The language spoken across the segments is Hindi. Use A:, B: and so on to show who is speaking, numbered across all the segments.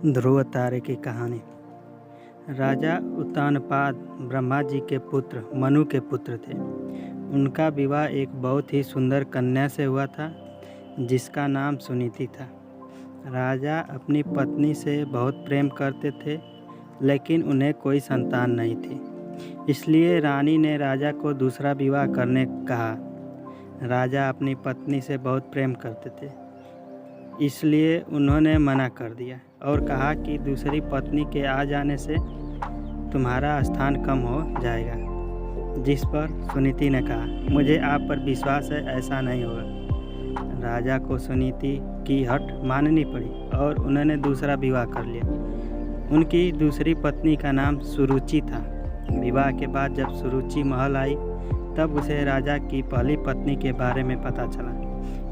A: ध्रुव तारे की कहानी। राजा उत्तानपाद ब्रह्मा जी के पुत्र मनु के पुत्र थे। उनका विवाह एक बहुत ही सुंदर कन्या से हुआ था जिसका नाम सुनीति था। राजा अपनी पत्नी से बहुत प्रेम करते थे लेकिन उन्हें कोई संतान नहीं थी, इसलिए रानी ने राजा को दूसरा विवाह करने कहा। राजा अपनी पत्नी से बहुत प्रेम करते थे इसलिए उन्होंने मना कर दिया और कहा कि दूसरी पत्नी के आ जाने से तुम्हारा स्थान कम हो जाएगा। जिस पर सुनीति ने कहा, मुझे आप पर विश्वास है, ऐसा नहीं होगा। राजा को सुनीति की हट माननी पड़ी और उन्होंने दूसरा विवाह कर लिया। उनकी दूसरी पत्नी का नाम सुरुचि था। विवाह के बाद जब सुरुचि महल आई तब उसे राजा की पहली पत्नी के बारे में पता चला।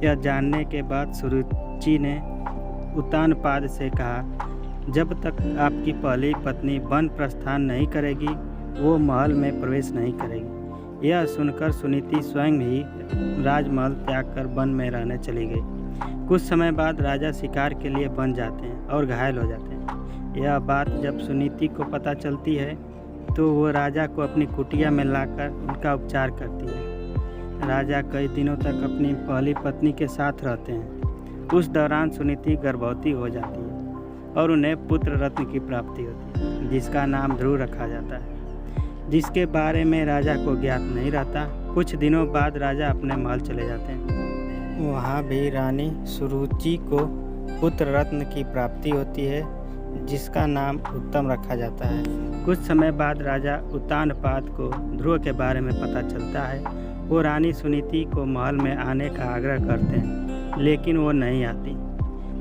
A: यह जानने के बाद सुरुचि ने उत्तानपाद से कहा, जब तक आपकी पहली पत्नी वन प्रस्थान नहीं करेगी वो महल में प्रवेश नहीं करेगी। यह सुनकर सुनीति स्वयं ही राजमहल त्याग कर वन में रहने चली गई। कुछ समय बाद राजा शिकार के लिए वन जाते हैं और घायल हो जाते हैं। यह बात जब सुनीति को पता चलती है तो वो राजा को अपनी कुटिया में लाकर उनका उपचार करती है। राजा कई दिनों तक अपनी पहली पत्नी के साथ रहते हैं। उस दौरान सुनीति गर्भवती हो जाती है और उन्हें पुत्र रत्न की प्राप्ति होती है जिसका नाम ध्रुव रखा जाता है, जिसके बारे में राजा को ज्ञात नहीं रहता। कुछ दिनों बाद राजा अपने महल चले जाते हैं। वहाँ भी रानी सुरुचि को पुत्र रत्न की प्राप्ति होती है जिसका नाम उत्तम रखा जाता है। कुछ समय बाद राजा उत्तानपाद को ध्रुव के बारे में पता चलता है। वो रानी सुनीति को महल में आने का आग्रह करते हैं लेकिन वो नहीं आती।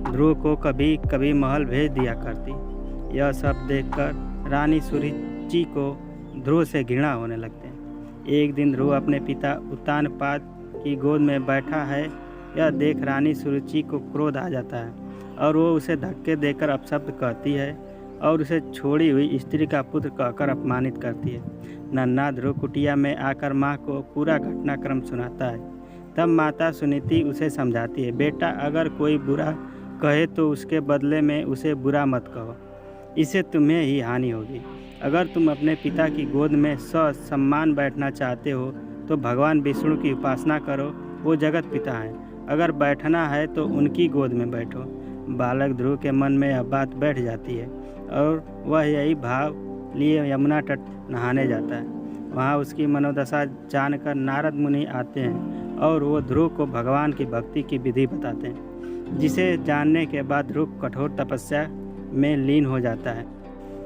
A: ध्रुव को कभी कभी महल भेज दिया करती। यह सब देखकर रानी सुरुचि को ध्रुव से घृणा होने लगते हैं। एक दिन ध्रुव अपने पिता उत्तानपाद की गोद में बैठा है। यह देख रानी सुरुचि को क्रोध आ जाता है और वो उसे धक्के देकर अपशब्द कहती है और उसे छोड़ी हुई स्त्री का पुत्र कहकर अपमानित करती है। नन्हा ध्रुव कुटिया में आकर माँ को पूरा घटनाक्रम सुनाता है। तब माता सुनीति उसे समझाती है, बेटा अगर कोई बुरा कहे तो उसके बदले में उसे बुरा मत कहो, इससे तुम्हें ही हानि होगी। अगर तुम अपने पिता की गोद में सम्मान बैठना चाहते हो तो भगवान विष्णु की उपासना करो, वो जगत पिता हैं। अगर बैठना है तो उनकी गोद में बैठो। बालक ध्रुव के मन में यह बात बैठ जाती है और वह यही भाव लिए यमुना तट नहाने जाता है। वहाँ उसकी मनोदशा जानकर नारद मुनि आते हैं और वो ध्रुव को भगवान की भक्ति की विधि बताते हैं, जिसे जानने के बाद ध्रुव कठोर तपस्या में लीन हो जाता है।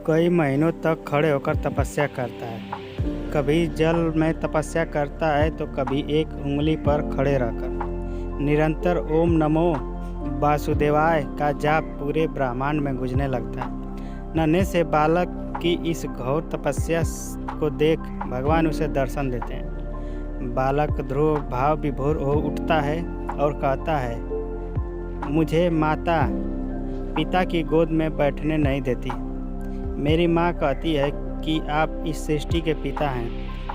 A: कई महीनों तक खड़े होकर तपस्या करता है। कभी जल में तपस्या करता है तो कभी एक उंगली पर खड़े रहकर निरंतर ओम नमो वासुदेवाय का जाप पूरे ब्रह्मांड में गूंजने लगता है। नन्हे से बालक की इस घोर तपस्या को देख भगवान उसे दर्शन देते हैं। बालक ध्रुव भाव विभोर हो उठता है और कहता है, मुझे माता पिता की गोद में बैठने नहीं देती। मेरी माँ कहती है कि आप इस सृष्टि के पिता हैं,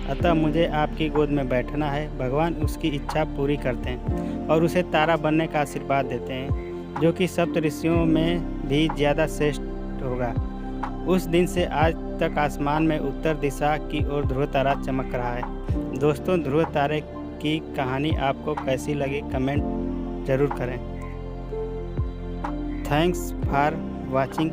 A: अतः मुझे आपकी गोद में बैठना है। भगवान उसकी इच्छा पूरी करते हैं और उसे तारा बनने का आशीर्वाद देते हैं, जो कि सप्त ऋषियों में भी ज़्यादा श्रेष्ठ होगा। उस दिन से आज तक आसमान में उत्तर दिशा की ओर ध्रुव तारा चमक रहा है। दोस्तों, ध्रुव तारे की कहानी आपको कैसी लगी कमेंट ज़रूर करें। Thanks for watching.